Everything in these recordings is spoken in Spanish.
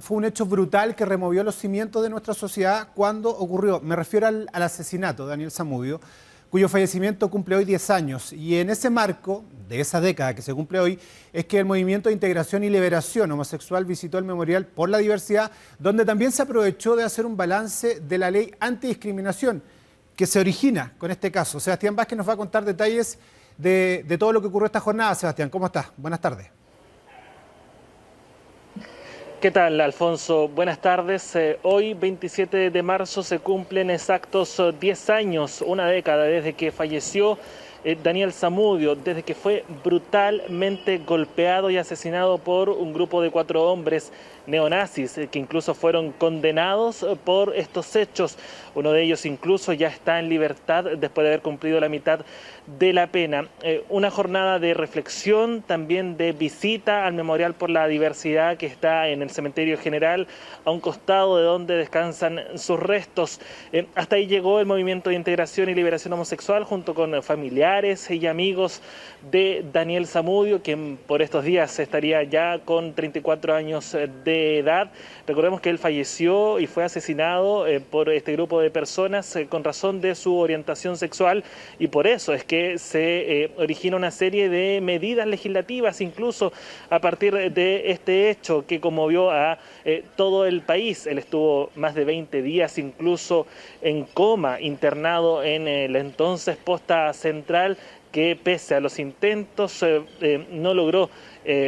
Fue un hecho brutal que removió los cimientos de nuestra sociedad cuando ocurrió. Me refiero al asesinato de Daniel Zamudio, cuyo fallecimiento cumple hoy 10 años. Y en ese marco, de esa década que se cumple hoy, es que el Movimiento de Integración y Liberación Homosexual visitó el Memorial por la Diversidad, donde también se aprovechó de hacer un balance de la ley antidiscriminación que se origina con este caso. Sebastián Vázquez nos va a contar detalles de todo lo que ocurrió esta jornada. Sebastián, ¿cómo estás? Buenas tardes. ¿Qué tal, Alfonso? Buenas tardes. Hoy, 27 de marzo, se cumplen exactos 10 años, una década desde que falleció Daniel Zamudio, desde que fue brutalmente golpeado y asesinado por un grupo de 4 hombres neonazis que incluso fueron condenados por estos hechos. Uno de ellos incluso ya está en libertad después de haber cumplido la mitad de la pena. Una jornada de reflexión, también de visita al Memorial por la Diversidad que está en el Cementerio General, a un costado de donde descansan sus restos. Hasta ahí llegó el Movimiento de Integración y Liberación Homosexual junto con familiares y amigos de Daniel Zamudio, quien por estos días estaría ya con 34 años de edad. Recordemos que él falleció y fue asesinado por este grupo de personas con razón de su orientación sexual, y por eso es que se origina una serie de medidas legislativas, incluso a partir de este hecho que conmovió a todo el país. Él estuvo más de 20 días incluso en coma, internado en la entonces posta central, que pese a los intentos no logró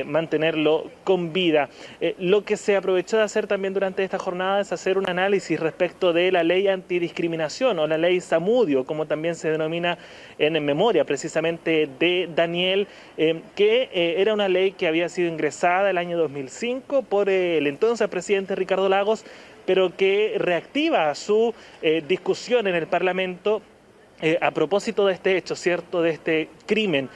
mantenerlo con vida. Lo que se aprovechó de hacer también durante esta jornada es hacer un análisis respecto de la ley antidiscriminación o la ley Zamudio, como también se denomina en memoria precisamente de Daniel, que era una ley que había sido ingresada el año 2005 por el entonces presidente Ricardo Lagos, pero que reactiva su discusión en el Parlamento a propósito de este hecho, ¿cierto?, de este crimen.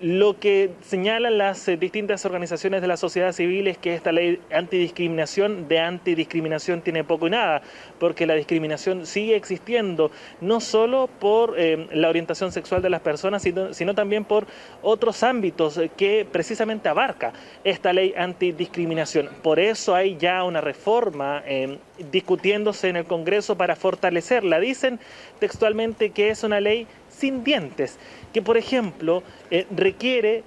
Lo que señalan las distintas organizaciones de la sociedad civil es que esta ley de antidiscriminación tiene poco y nada, porque la discriminación sigue existiendo, no solo por la orientación sexual de las personas, sino también por otros ámbitos que precisamente abarca esta ley antidiscriminación. Por eso hay ya una reforma discutiéndose en el Congreso para fortalecerla. Dicen textualmente que es una ley sin dientes, que por ejemplo requiere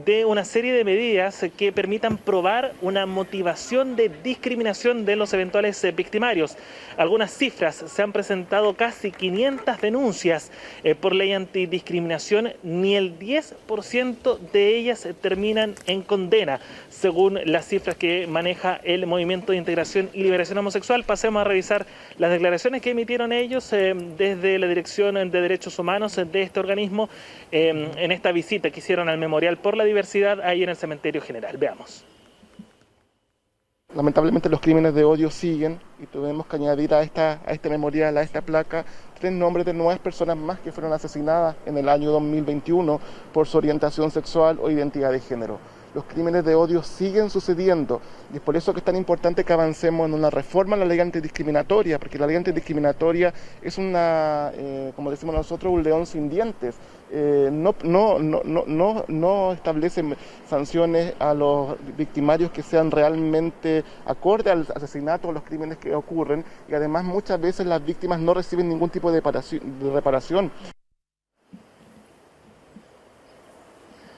de una serie de medidas que permitan probar una motivación de discriminación de los eventuales victimarios. Algunas cifras: se han presentado casi 500 denuncias por ley antidiscriminación, ni el 10% de ellas terminan en condena, según las cifras que maneja el Movimiento de Integración y Liberación Homosexual. Pasemos a revisar las declaraciones que emitieron ellos desde la Dirección de Derechos Humanos de este organismo en esta visita que hicieron al Memorial por la Diversidad ahí en el Cementerio General. Veamos. Lamentablemente los crímenes de odio siguen y tuvimos que añadir a este memorial, a esta placa, 3 nombres de 9 personas más que fueron asesinadas en el año 2021 por su orientación sexual o identidad de género. Los crímenes de odio siguen sucediendo y es por eso que es tan importante que avancemos en una reforma a la ley antidiscriminatoria, porque la ley antidiscriminatoria es una, como decimos nosotros, un león sin dientes. No establece sanciones a los victimarios que sean realmente acorde al asesinato o los crímenes que ocurren, y además muchas veces las víctimas no reciben ningún tipo de reparación.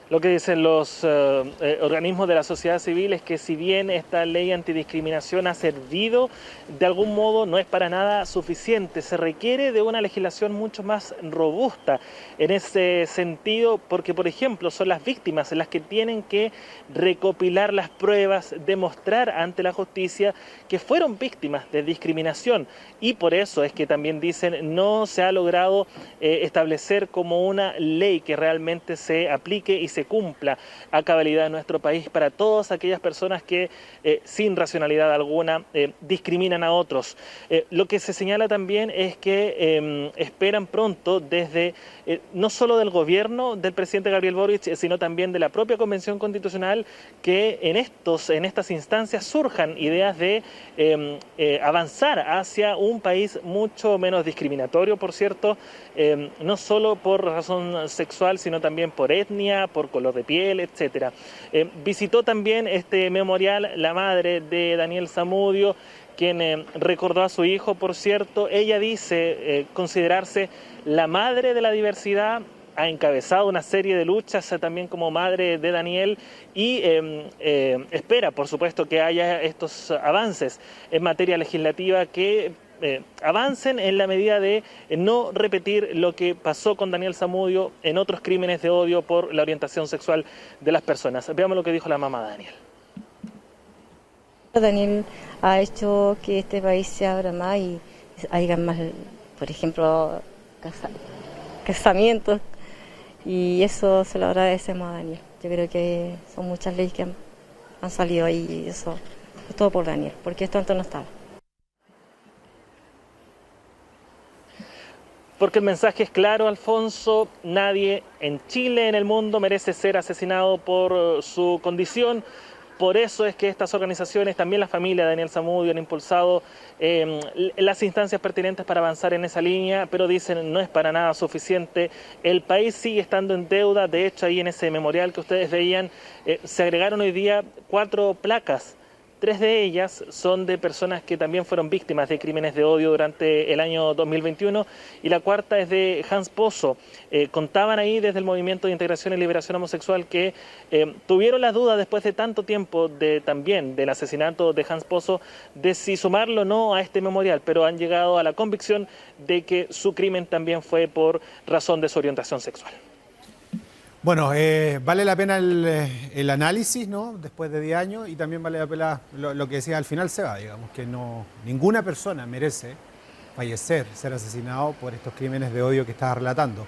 Lo que dicen los organismos de la sociedad civil es que si bien esta ley antidiscriminación ha servido, de algún modo no es para nada suficiente. Se requiere de una legislación mucho más robusta en ese sentido, porque, por ejemplo, son las víctimas las que tienen que recopilar las pruebas, demostrar ante la justicia que fueron víctimas de discriminación. Y por eso es que también dicen no se ha logrado establecer como una ley que realmente se aplique y se cumpla a cabalidad en nuestro país para todas aquellas personas que sin racionalidad alguna discriminan a otros. Lo que se señala también es que esperan pronto desde no solo del gobierno del presidente Gabriel Boric, sino también de la propia Convención Constitucional, que en estas instancias surjan ideas de avanzar hacia un país mucho menos discriminatorio, por cierto, no solo por razón sexual, sino también por etnia, por por color de piel, etc. Visitó también este memorial la madre de Daniel Zamudio, quien recordó a su hijo, por cierto. Ella dice considerarse la madre de la diversidad, ha encabezado una serie de luchas también como madre de Daniel y espera, por supuesto, que haya estos avances en materia legislativa que avancen en la medida de no repetir lo que pasó con Daniel Zamudio en otros crímenes de odio por la orientación sexual de las personas. Veamos lo que dijo la mamá de Daniel. Daniel ha hecho que este país se abra más y haya más, por ejemplo, casamientos, y eso se lo agradecemos a Daniel. Yo creo que son muchas leyes que han salido ahí y eso es todo por Daniel, porque esto antes no estaba. Porque el mensaje es claro, Alfonso: nadie en Chile, en el mundo, merece ser asesinado por su condición. Por eso es que estas organizaciones, también la familia de Daniel Zamudio, han impulsado las instancias pertinentes para avanzar en esa línea, pero dicen no es para nada suficiente. El país sigue estando en deuda. De hecho, ahí en ese memorial que ustedes veían, se agregaron hoy día 4 placas. 3 de ellas son de personas que también fueron víctimas de crímenes de odio durante el año 2021 y la 4ª es de Hans Pozo. Contaban ahí desde el Movimiento de Integración y Liberación Homosexual que tuvieron las dudas después de tanto tiempo también del asesinato de Hans Pozo de si sumarlo o no a este memorial, pero han llegado a la convicción de que su crimen también fue por razón de su orientación sexual. Bueno, vale la pena el análisis, ¿no? Después de 10 años, y también vale la pena lo que decía al final Seba, digamos, que ninguna persona merece fallecer, ser asesinado por estos crímenes de odio que estaba relatando.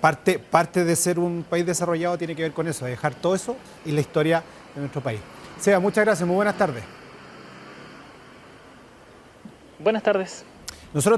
Parte de ser un país desarrollado tiene que ver con eso, de dejar todo eso y la historia de nuestro país. Seba, muchas gracias, muy buenas tardes. Buenas tardes. Nosotros